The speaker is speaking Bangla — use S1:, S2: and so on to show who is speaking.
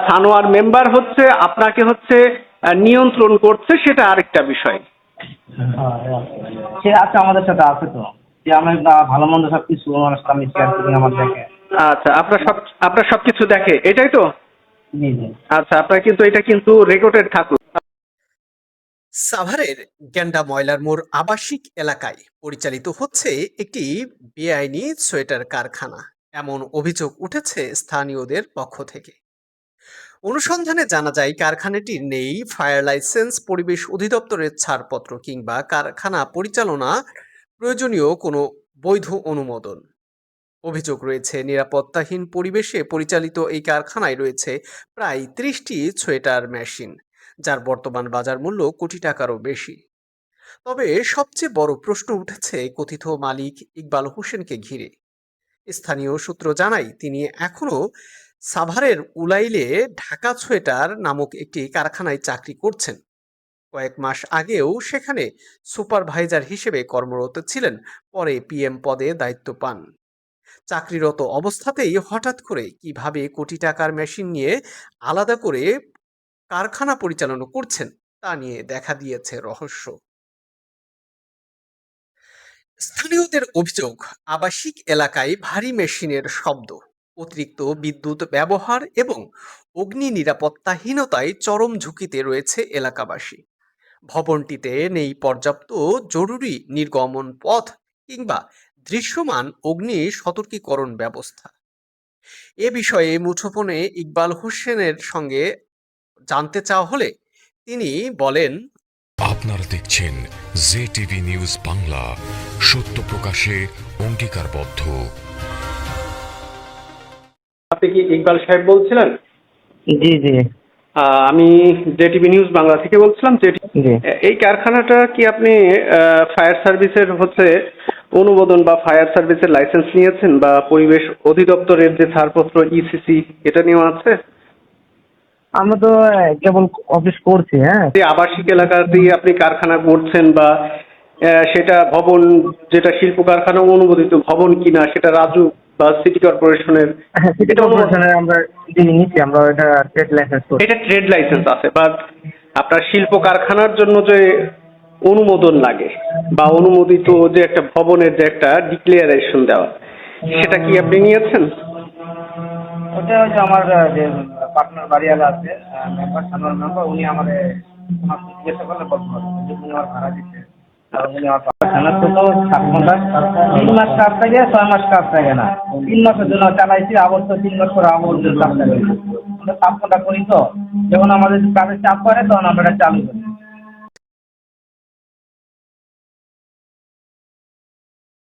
S1: সানোয়ার মেম্বার হচ্ছে আপনাকে হচ্ছে নিয়ন্ত্রণ করছে, সেটা আরেকটা বিষয়।
S2: সে আছে আমাদের সাথে আছে তো, যে আমরা ভালো মন্দ সবকিছু আমি শেয়ার করি আমার দেখে।
S1: আচ্ছা, আপনার সবকিছু দেখে, এটাই তো?
S2: জি জি।
S1: আচ্ছা, আপনার কিন্তু এটা কিন্তু রেকর্ডেড থাকুক।
S3: সাভারের গেন্ডা ময়লার মোড় আবাসিক এলাকায় পরিচালিত হচ্ছে একটি বেআইনি সোয়েটার কারখানা, এমন অভিযোগ উঠেছে স্থানীয়দের পক্ষ থেকে। অনুসন্ধানে জানা যায় কারখানাটির নেই ফায়ার লাইসেন্স, পরিবেশ অধিদপ্তরের ছাড়পত্র কিংবা কারখানা পরিচালনা প্রয়োজনীয় কোনো বৈধ অনুমোদন। অভিযোগ রয়েছে নিরাপত্তাহীন পরিবেশে পরিচালিত এই কারখানায় রয়েছে প্রায় ৩০টি সোয়েটার মেশিন, যার বর্তমান বাজার মূল্য কোটি টাকারও বেশি। তবে সবচেয়ে বড় প্রশ্ন উঠেছে কথিত মালিক ইকবাল হোসেনকে ঘিরে। স্থানীয় সূত্র জানায় তিনি এখনো সাভারের উলাইলে ঢাকা সোয়েটার নামক একটি কারখানায় চাকরি করছেন। কয়েক মাস আগেও সেখানে সুপারভাইজার হিসেবে কর্মরত ছিলেন, পরে পিএম পদে দায়িত্ব পান। চাকরিরত অবস্থাতেই হঠাৎ করে কিভাবে কোটি টাকার মেশিন নিয়ে আলাদা করে কারখানা পরিচালনা করছেন তা নিয়ে দেখা দিয়েছে রহস্য। স্থানীয়দের অভিযোগ, আবাসিক এলাকায় ভারী মেশিনের শব্দ, অতিরিক্ত বিদ্যুৎ ব্যবহার এবং অগ্নি নিরাপত্তাহীনতায় চরম ঝুঁকিতে রয়েছে এলাকাবাসী। ভবনটিতে নেই পর্যাপ্ত জরুরি নির্গমন পথ কিংবা দৃশ্যমান অগ্নি সতর্কীকরণ ব্যবস্থা। এ বিষয়ে মুঠোফোনে ইকবাল হোসেনের সঙ্গে জানতে চাওয়া হলে তিনি বলেন,
S4: আপনারা দেখছেন জেটিভি নিউজ বাংলা, সত্য প্রকাশে অঙ্গীকারবদ্ধ।
S1: আপনি কি ইকবাল সাহেব বলছিলেন?
S2: জি জি।
S1: আমি জেটিভি নিউজ বাংলা থেকে বলছিলাম।
S2: জি।
S1: এই কারখানাটা কি আপনি ফায়ার সার্ভিসের হচ্ছে অনুমোদন বা ফায়ার সার্ভিসের লাইসেন্স নিয়েছেন, বা পরিবেশ অধিদপ্তরের যে ছাড়পত্র ইসিসি এটা নিয়ে আছে?
S2: আমরা তো কেবল অফিস করছি। হ্যাঁ,
S1: যে আবাসিক এলাকাতেই আপনি কারখানা করছেন, বা সেটা ভবন, যেটা শিল্প কারখানা অনুমোদিত ভবন কিনা, সেটা রাজু বা সিটি কর্পোরেশনের?
S2: সিটি কর্পোরেশনের আমরা নিচ্ছি, আমরা এটা ট্রেড লাইসেন্স করছি।
S1: এটা ট্রেড লাইসেন্স আছে, বাট আপনার শিল্প কারখানার জন্য যে অনুমোদন লাগে বা অনুমোদিত যে একটা ভবনের যে একটা ডিক্লেয়ারেশন দেওয়া, সেটা কি আপনি নিয়েছেন?
S2: ওটা হচ্ছে আমার যে পার্টনার বাড়িওয়ালা আছে, মেম্বার সানোয়ার মেম্বার, উনি আমাদের জিজ্ঞাসা করলে বলতে পারবেন যে উনি আমার ভাড়া দিচ্ছে। আর উনি আমার কারখানার তো 7 মাস, 3 মাস কাজ থাকে, 6 মাস কাজ থাকে না। 3 মাসের জন্য চালাইছি, আবার তো 3 মাস পরে আবার কাজ থাকে। আমরা 7 ঘন্টা করি, তো যখন আমাদের কাজের চাপ পড়ে তখন আমরা এটা চালু করি।